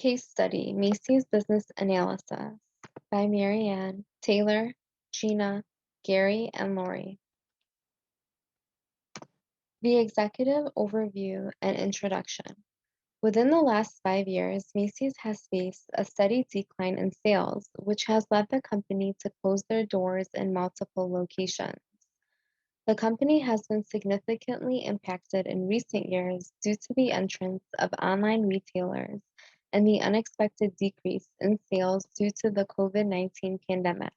Case Study: Macy's Business Analysis by Marianne, Taylor, Gina, Gary, and Lori. The Executive Overview and Introduction. Within the last 5 years, Macy's has faced a steady decline in sales, which has led the company to close their doors in multiple locations. The company has been significantly impacted in recent years due to the entrance of online retailers and the unexpected decrease in sales due to the COVID-19 pandemic.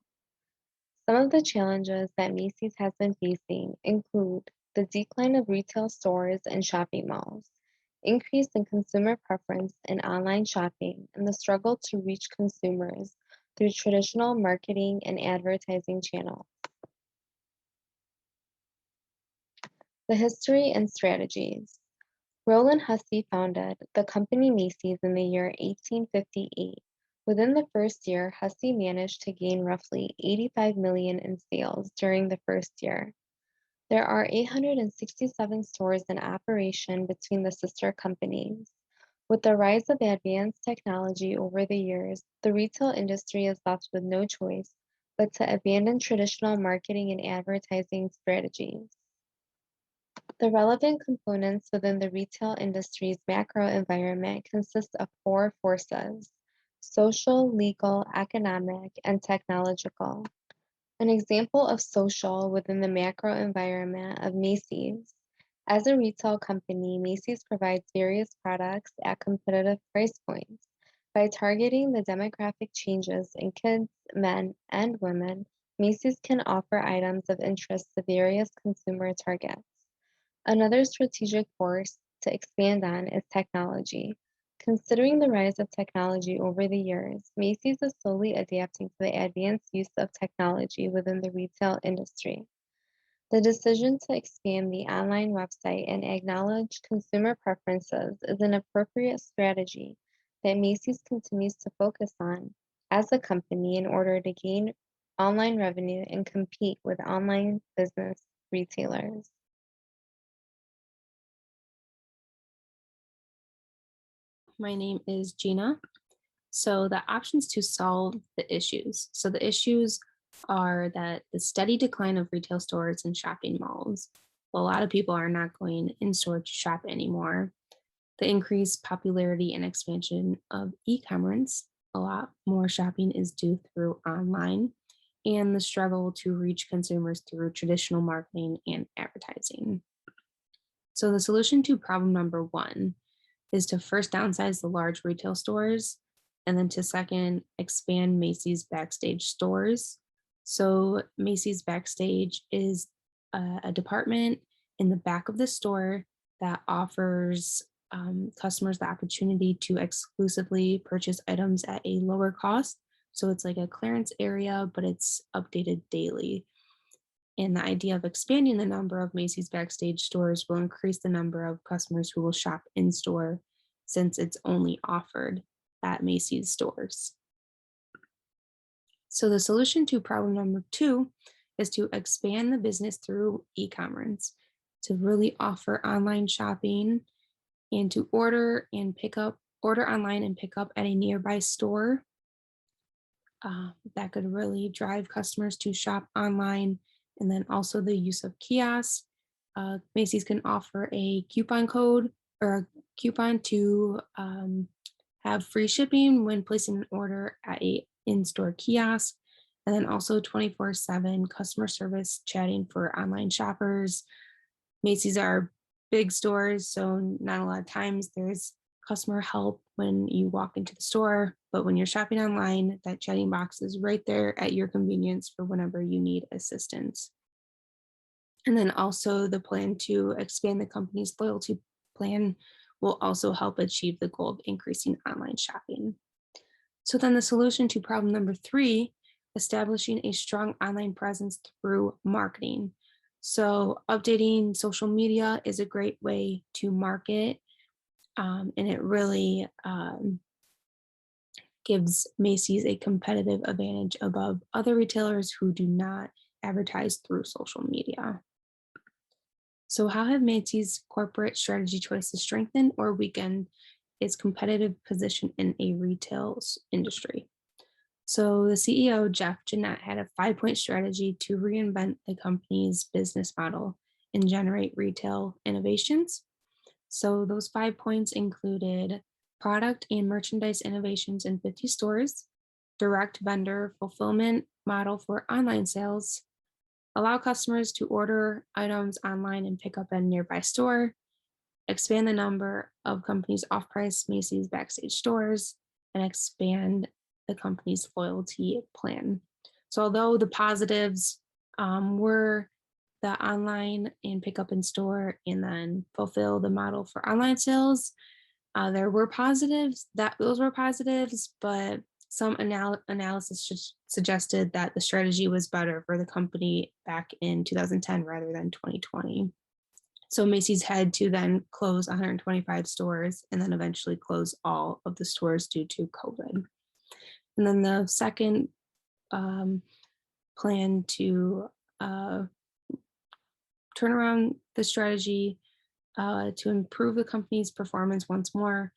Some of the challenges that Macy's has been facing include the decline of retail stores and shopping malls, increase in consumer preference in online shopping, and the struggle to reach consumers through traditional marketing and advertising channels. The history and strategies. Roland Hussey founded the company Macy's in the year 1858. Within the first year, Hussey managed to gain roughly $85 million in sales during the first year. There are 867 stores in operation between the sister companies. With the rise of advanced technology over the years, the retail industry is left with no choice but to abandon traditional marketing and advertising strategies. The relevant components within the retail industry's macro environment consist of four forces: social, legal, economic, and technological. An example of social within the macro environment of Macy's. As a retail company, Macy's provides various products at competitive price points. By targeting the demographic changes in kids, men, and women, Macy's can offer items of interest to various consumer targets. Another strategic force to expand on is technology. Considering the rise of technology over the years, Macy's is slowly adapting to the advanced use of technology within the retail industry. The decision to expand the online website and acknowledge consumer preferences is an appropriate strategy that Macy's continues to focus on as a company in order to gain online revenue and compete with online business retailers. My name is Gina. So the options to solve the issues. So the issues are that the steady decline of retail stores and shopping malls. A lot of people are not going in store to shop anymore. The increased popularity and expansion of e-commerce. A lot more shopping is due through online, and the struggle to reach consumers through traditional marketing and advertising. So the solution to problem number one is to first downsize the large retail stores, and then to second, expand Macy's backstage stores. So Macy's backstage is a department in the back of the store that offers customers the opportunity to exclusively purchase items at a lower cost. So it's like a clearance area, but it's updated daily. And the idea of expanding the number of Macy's backstage stores will increase the number of customers who will shop in store, since it's only offered at Macy's stores. So the solution to problem number two is to expand the business through e-commerce, to really offer online shopping and to order online and pick up at a nearby store. That could really drive customers to shop online. And then also the use of kiosks. Macy's can offer a coupon code or a coupon to have free shipping when placing an order at a in-store kiosk. And then also 24/7 customer service chatting for online shoppers. Macy's are big stores, so not a lot of times there's customer help when you walk into the store, but when you're shopping online, that chatting box is right there at your convenience for whenever you need assistance. And then also the plan to expand the company's loyalty plan will also help achieve the goal of increasing online shopping. So then the solution to problem number three, establishing a strong online presence through marketing. So updating social media is a great way to market, and it really gives Macy's a competitive advantage above other retailers who do not advertise through social media. So how have Macy's corporate strategy choices strengthened or weakened its competitive position in a retail industry. So the CEO, Jeff Jeanette, had a 5 point strategy to reinvent the company's business model and generate retail innovations. So those 5 points included product and merchandise innovations in 50 stores, direct vendor fulfillment model for online sales, allow customers to order items online and pick up at a nearby store, expand the number of company's off-price Macy's backstage stores, and expand the company's loyalty plan. So although the positives were the online and pick up in store and then fulfill the model for online sales, there were positives, that those were positives, but some analysis suggested that the strategy was better for the company back in 2010 rather than 2020. So Macy's had to then close 125 stores and then eventually close all of the stores due to COVID. And then the second plan to turn around the strategy to improve the company's performance once more.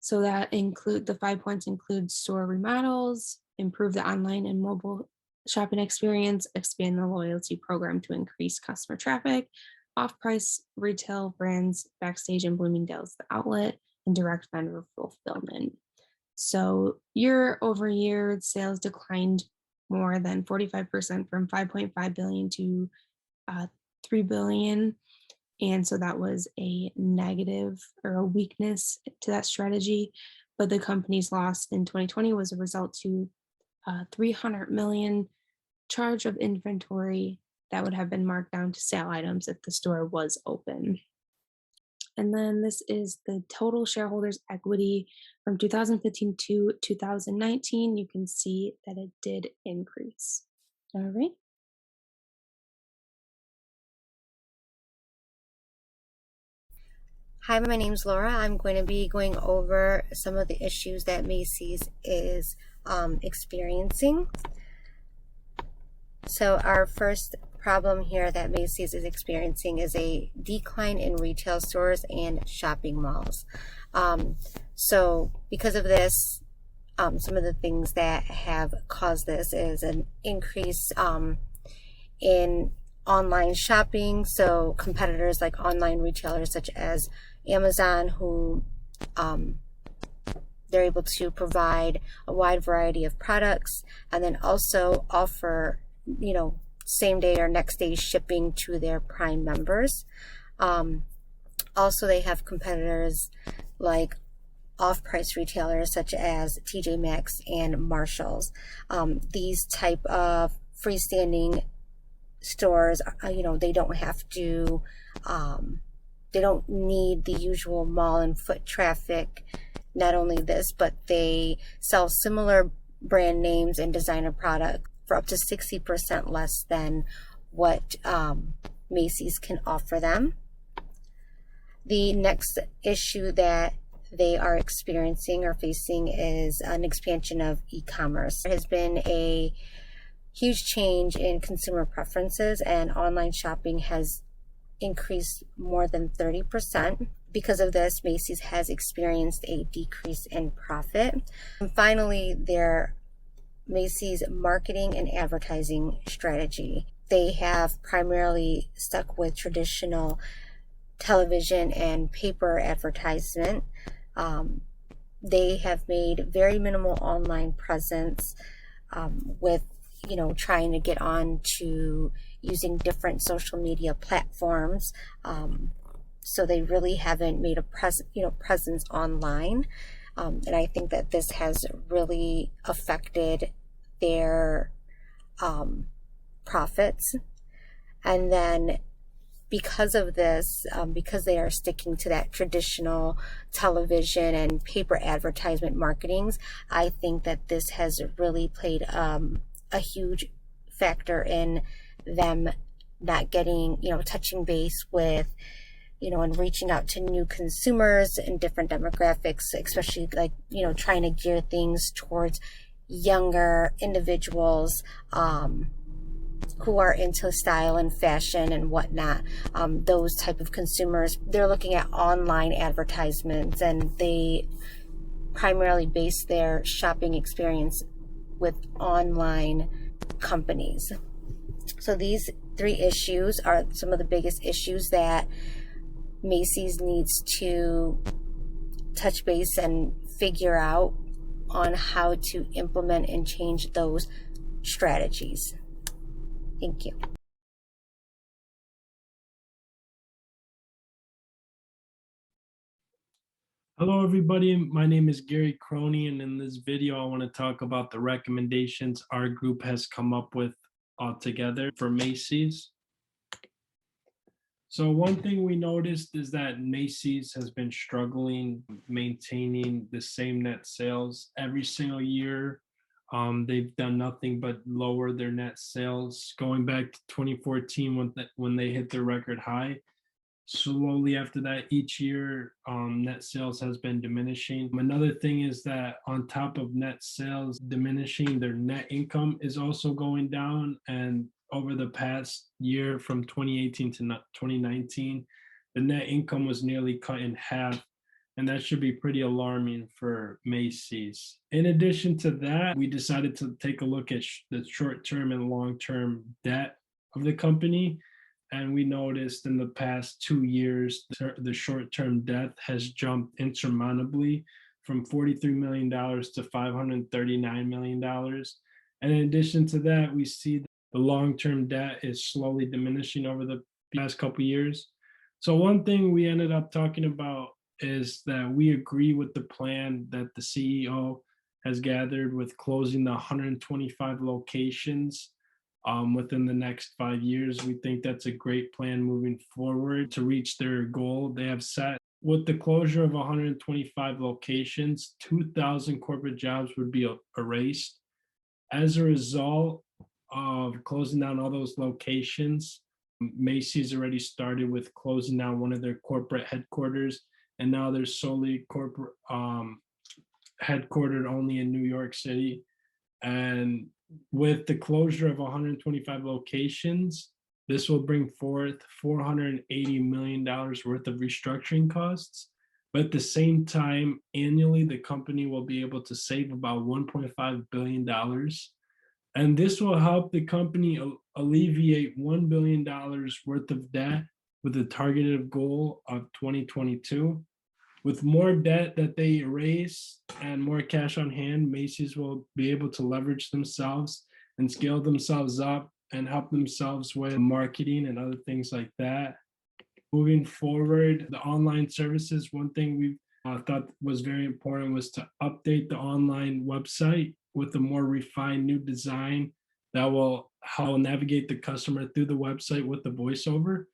So that the 5 points include store remodels, improve the online and mobile shopping experience, expand the loyalty program to increase customer traffic, off-price retail brands, Backstage and Bloomingdale's the outlet, and direct vendor fulfillment. So year over year, sales declined more than 45% from 5.5 billion to 3 billion. And so that was a negative or a weakness to that strategy. But the company's loss in 2020 was a result to 300 million charge of inventory that would have been marked down to sale items if the store was open. And then this is the total shareholders' equity from 2015 to 2019. You can see that it did increase. All right. Hi, my name's Laura. I'm going to be going over some of the issues that Macy's is experiencing. So our first problem here that Macy's is experiencing is a decline in retail stores and shopping malls. So because of this, some of the things that have caused this is an increase in online shopping. So competitors like online retailers such as Amazon, who they're able to provide a wide variety of products and then also offer, same day or next day shipping to their Prime members. Also, they have competitors like off-price retailers such as TJ Maxx and Marshalls. These type of freestanding stores, they don't have to, they don't need the usual mall and foot traffic. Not only this, but they sell similar brand names and designer products for up to 60% less than what Macy's can offer them. The next issue that they are experiencing or facing is an expansion of e-commerce. There has been a huge change in consumer preferences, and online shopping has increased more than 30%. Because of this, Macy's has experienced a decrease in profit. And finally, their Macy's marketing and advertising strategy. They have primarily stuck with traditional television and paper advertisement. They have made very minimal online presence with trying to get on to using different social media platforms. So they really haven't made a presence online. And I think that this has really affected their profits. And then because of this, because they are sticking to that traditional television and paper advertisement marketings, I think that this has really played a huge factor in them not getting, touching base with, and reaching out to new consumers and different demographics, especially like, trying to gear things towards younger individuals who are into style and fashion and whatnot, those type of consumers, they're looking at online advertisements, and they primarily base their shopping experience with online companies. So these three issues are some of the biggest issues that Macy's needs to touch base and figure out on how to implement and change those strategies. Thank you. Hello, everybody. My name is Gary Croney, and in this video, I want to talk about the recommendations our group has come up with altogether for Macy's. So one thing we noticed is that Macy's has been struggling maintaining the same net sales every single year. They've done nothing but lower their net sales going back to 2014 when they hit their record high. Slowly after that, each year, net sales has been diminishing. Another thing is that on top of net sales diminishing, their net income is also going down. And over the past year, from 2018 to 2019, the net income was nearly cut in half. And that should be pretty alarming for Macy's. In addition to that, we decided to take a look at the short-term and long-term debt of the company. And we noticed in the past 2 years, the short-term debt has jumped insurmountably from $43 million to $539 million. And in addition to that, we see the long-term debt is slowly diminishing over the past couple of years. So one thing we ended up talking about is that we agree with the plan that the CEO has gathered with closing the 125 locations within the next 5 years. We think that's a great plan moving forward to reach their goal they have set. With the closure of 125 locations, 2,000 corporate jobs would be erased. As a result of closing down all those locations, Macy's already started with closing down one of their corporate headquarters, and now they're solely corporate headquartered only in New York City. And with the closure of 125 locations, this will bring forth $480 million worth of restructuring costs. But at the same time, annually, the company will be able to save about $1.5 billion. And this will help the company alleviate $1 billion worth of debt with a targeted goal of 2022. With more debt that they erase and more cash on hand, Macy's will be able to leverage themselves and scale themselves up and help themselves with marketing and other things like that. Moving forward, the online services, one thing we thought was very important was to update the online website with a more refined new design that will help navigate the customer through the website with the voiceover.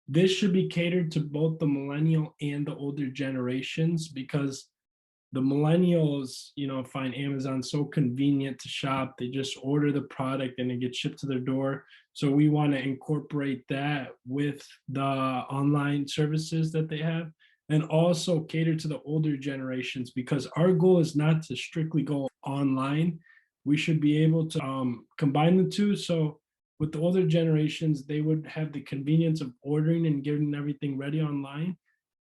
This should be catered to both the millennial and the older generations, because the millennials, find Amazon so convenient to shop. They just order the product and it gets shipped to their door. So we want to incorporate that with the online services that they have, and also cater to the older generations, because our goal is not to strictly go online. We should be able to combine the two. So with the older generations, they would have the convenience of ordering and getting everything ready online.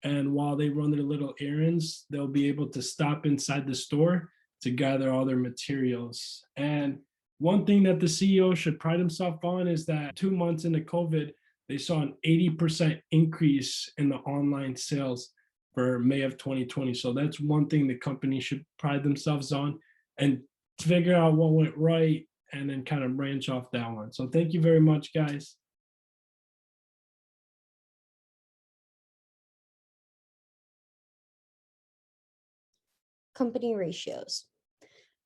And while they run their little errands, they'll be able to stop inside the store to gather all their materials. And one thing that the CEO should pride himself on is that 2 months into COVID, they saw an 80% increase in the online sales for May of 2020. So that's one thing the company should pride themselves on, and figure out what went right and then kind of branch off that one. So thank you very much, guys. Company ratios.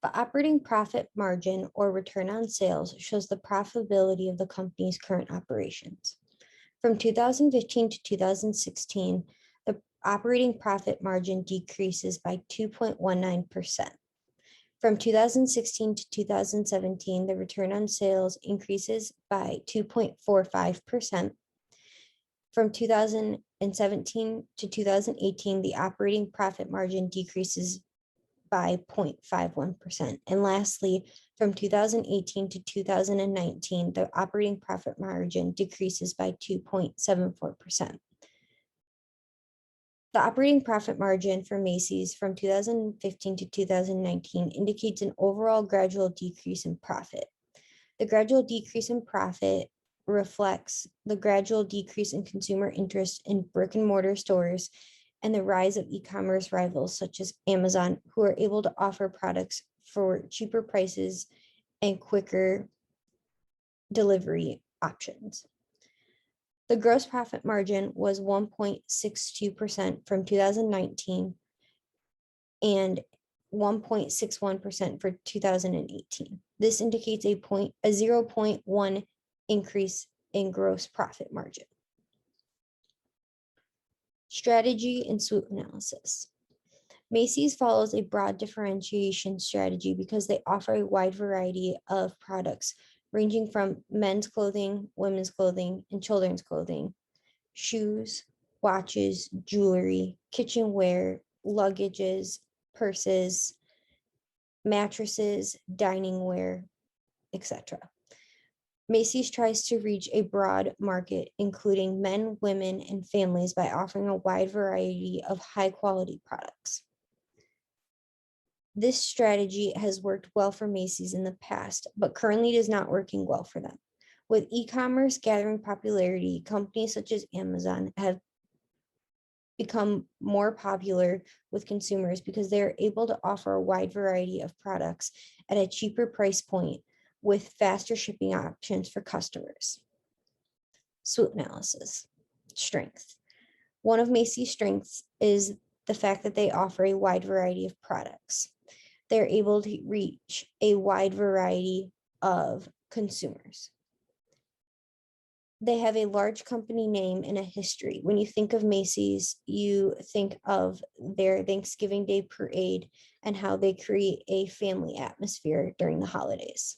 The operating profit margin or return on sales shows the profitability of the company's current operations. From 2015 to 2016, the operating profit margin decreases by 2.19%. From 2016 to 2017, the return on sales increases by 2.45%. From 2017 to 2018, the operating profit margin decreases by 0.51%. And lastly, from 2018 to 2019, the operating profit margin decreases by 2.74%. The operating profit margin for Macy's from 2015 to 2019 indicates an overall gradual decrease in profit. The gradual decrease in profit reflects the gradual decrease in consumer interest in brick and mortar stores and the rise of e-commerce rivals such as Amazon, who are able to offer products for cheaper prices and quicker delivery options. The gross profit margin was 1.62% from 2019 and 1.61% for 2018. This indicates a 0.1 increase in gross profit margin. Strategy and SWOT analysis. Macy's follows a broad differentiation strategy because they offer a wide variety of products ranging from men's clothing, women's clothing, and children's clothing, shoes, watches, jewelry, kitchenware, luggages, purses, mattresses, dining wear, etc. Macy's tries to reach a broad market, including men, women, and families, by offering a wide variety of high-quality products. This strategy has worked well for Macy's in the past, but currently is not working well for them. With e-commerce gathering popularity, companies such as Amazon have become more popular with consumers because they are able to offer a wide variety of products at a cheaper price point with faster shipping options for customers. SWOT analysis. Strength. One of Macy's strengths is the fact that they offer a wide variety of products. They're able to reach a wide variety of consumers. They have a large company name and a history. When you think of Macy's, you think of their Thanksgiving Day parade and how they create a family atmosphere during the holidays.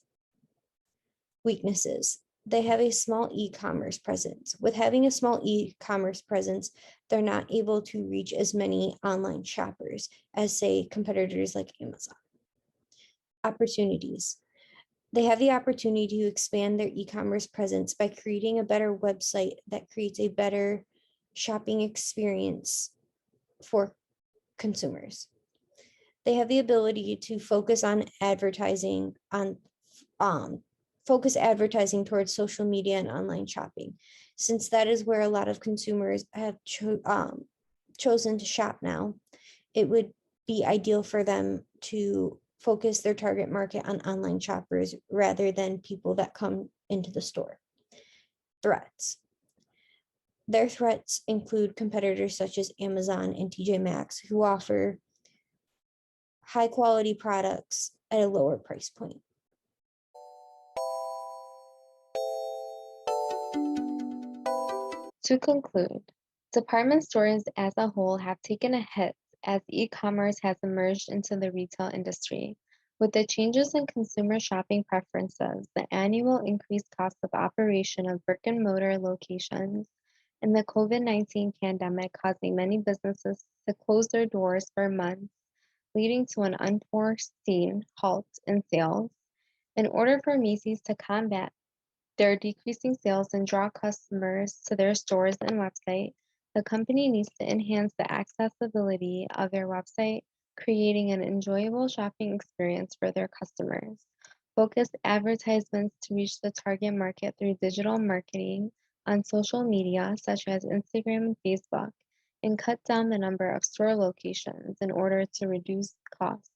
Weaknesses. They have a small e-commerce presence. With having a small e-commerce presence, they're not able to reach as many online shoppers as, say, competitors like Amazon. Opportunities. They have the opportunity to expand their e-commerce presence by creating a better website that creates a better shopping experience for consumers. They have the ability to focus advertising towards social media and online shopping, since that is where a lot of consumers have chosen to shop now. It would be ideal for them to focus their target market on online shoppers rather than people that come into the store. Threats. Their threats include competitors such as Amazon and TJ Maxx, who offer high quality products at a lower price point. To conclude, department stores as a whole have taken a hit as e-commerce has emerged into the retail industry. With the changes in consumer shopping preferences, the annual increased cost of operation of brick and mortar locations, and the COVID-19 pandemic causing many businesses to close their doors for months, leading to an unforeseen halt in sales. In order for Macy's to combat their decreasing sales and draw customers to their stores and website, the company needs to enhance the accessibility of their website, creating an enjoyable shopping experience for their customers. Focus advertisements to reach the target market through digital marketing on social media such as Instagram and Facebook, and cut down the number of store locations in order to reduce costs.